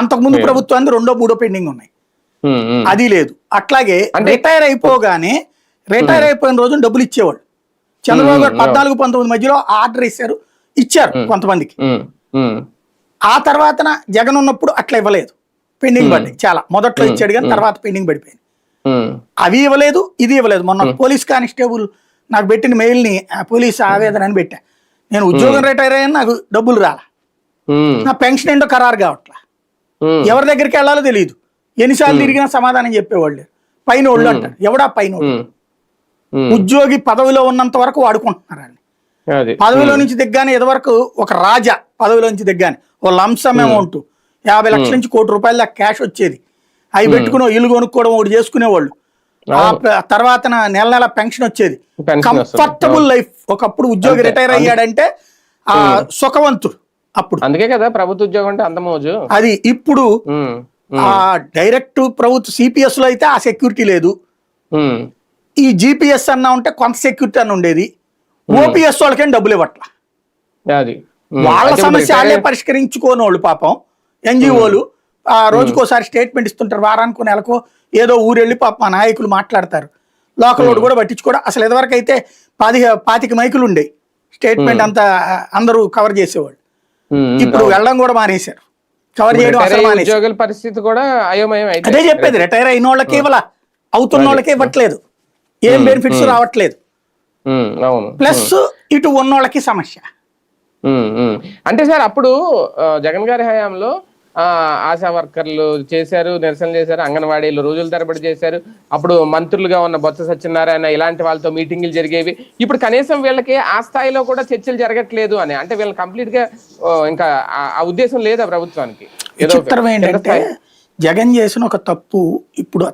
అంతకుముందు ప్రభుత్వానికి 2, 3 పెండింగ్ ఉన్నాయి, అది లేదు. అట్లాగే రిటైర్ అయిపోగానే రిటైర్ అయిపోయిన రోజు డబ్బులు ఇచ్చేవాళ్ళు. చంద్రబాబు గారు 14-19 మధ్యలో ఆర్డర్ ఇచ్చారు కొంతమందికి. ఆ తర్వాత జగన్ ఉన్నప్పుడు అట్లా ఇవ్వలేదు, పెండింగ్ పడ్డాయి చాలా. మొదట్లో ఇచ్చాడు కానీ తర్వాత పెండింగ్ పడిపోయింది. అవి ఇవ్వలేదు, ఇది ఇవ్వలేదు. మొన్న పోలీస్ కానిస్టేబుల్ నాకు పెట్టిన మెయిల్ని పోలీస్ ఆవేదన అని పెట్టా. నేను ఉద్యోగం రిటైర్ అయ్యాను, నాకు డబ్బులు రాలా, నా పెన్షన్ ఏంటో ఖరారు కావట్లా, ఎవరి దగ్గరికి వెళ్ళాలో తెలియదు, ఎన్నిసార్లు తిరిగినా సమాధానం చెప్పేవాళ్ళు. పైన వాళ్ళు అంటారు, ఎవడా పైన ఉద్యోగి పదవిలో ఉన్నంత వరకు వాడుకుంటున్నారు. పదవిలో నుంచి దిగ్గానే ఇదివరకు ఒక రాజా పదవిలో నుంచి దిగ్గానే ఓ లంసమ్ అమౌంట్ 50 లక్షల నుంచి ₹1 కోటి దాకా క్యాష్ వచ్చేది. అవి పెట్టుకుని ఇల్లు కొనుక్కోవడం ఒకటి చేసుకునేవాళ్ళు. ఆ తర్వాత నెల నెల పెన్షన్ వచ్చేది, కంఫర్టబుల్ లైఫ్. ఒకప్పుడు ఉద్యోగి రిటైర్ అయ్యాడంటే ఆ సుఖవంతుడు. అప్పుడు అందుకే కదా ప్రభుత్వ ఉద్యోగం అంటే అంత మోజు. అది ఇప్పుడు ఆ డైరెక్ట్ ప్రభుత్వ సిపిఎస్ లో అయితే ఆ సెక్యూరిటీ లేదు. ఈ జిపిఎస్ అన్నా ఉంటే కొంత సెక్యూరిటీ అన్న ఉండేది. ఓపీఎస్ వాళ్ళకేం డబ్బులు ఇవ్వట్ల. వాళ్ళ సమస్య వాళ్ళే పరిష్కరించుకోని వాళ్ళు పాపం. ఎన్జిఓలు ఆ రోజుకోసారి స్టేట్మెంట్ ఇస్తుంటారు, వారానికి నెలకో ఏదో ఊరెళ్ళి పాపం మా నాయకులు మాట్లాడతారు. లోకల్ వాడు కూడా పట్టించుకోవడం. అసలు ఎదవరకు అయితే 25 మైకులు ఉండేవి, స్టేట్మెంట్ అంతా అందరూ కవర్ చేసేవాళ్ళు. ఇప్పుడు వెళ్ళడం కూడా మానేశారు, కవర్ చేయడం అసలు మానేశారు. పరిస్థితి కూడా అయోమయం. అదే చెప్పేది, రిటైర్ అయిన వాళ్ళకి ఇవ్వాల, అవుతున్న వాళ్ళకి ఇవ్వట్లేదు, ఏం బెనిఫిట్స్ రావట్లేదు. ప్లస్ ఇటు ఉన్నోళ్ళకి సమస్య. అంటే సార్ అప్పుడు జగన్ గారి హయాంలో ఆశా వర్కర్లు చేశారు, నిరసన చేశారు, అంగన్వాడీలు రోజుల తరబడి చేశారు. అప్పుడు మంత్రులుగా ఉన్న బొత్స సత్యనారాయణ ఇలాంటి వాళ్ళతో మీటింగులు జరిగేవి. ఇప్పుడు కనీసం వీళ్ళకి ఆ స్థాయిలో కూడా చర్చలు జరగట్లేదు అని అంటే వీళ్ళకి కంప్లీట్ గా ఇంకా ఆ ఉద్దేశం లేదా ప్రభుత్వానికి? విచిత్రం ఏంటంటే జగన్ చేసిన ఒక తప్పు ఇప్పుడు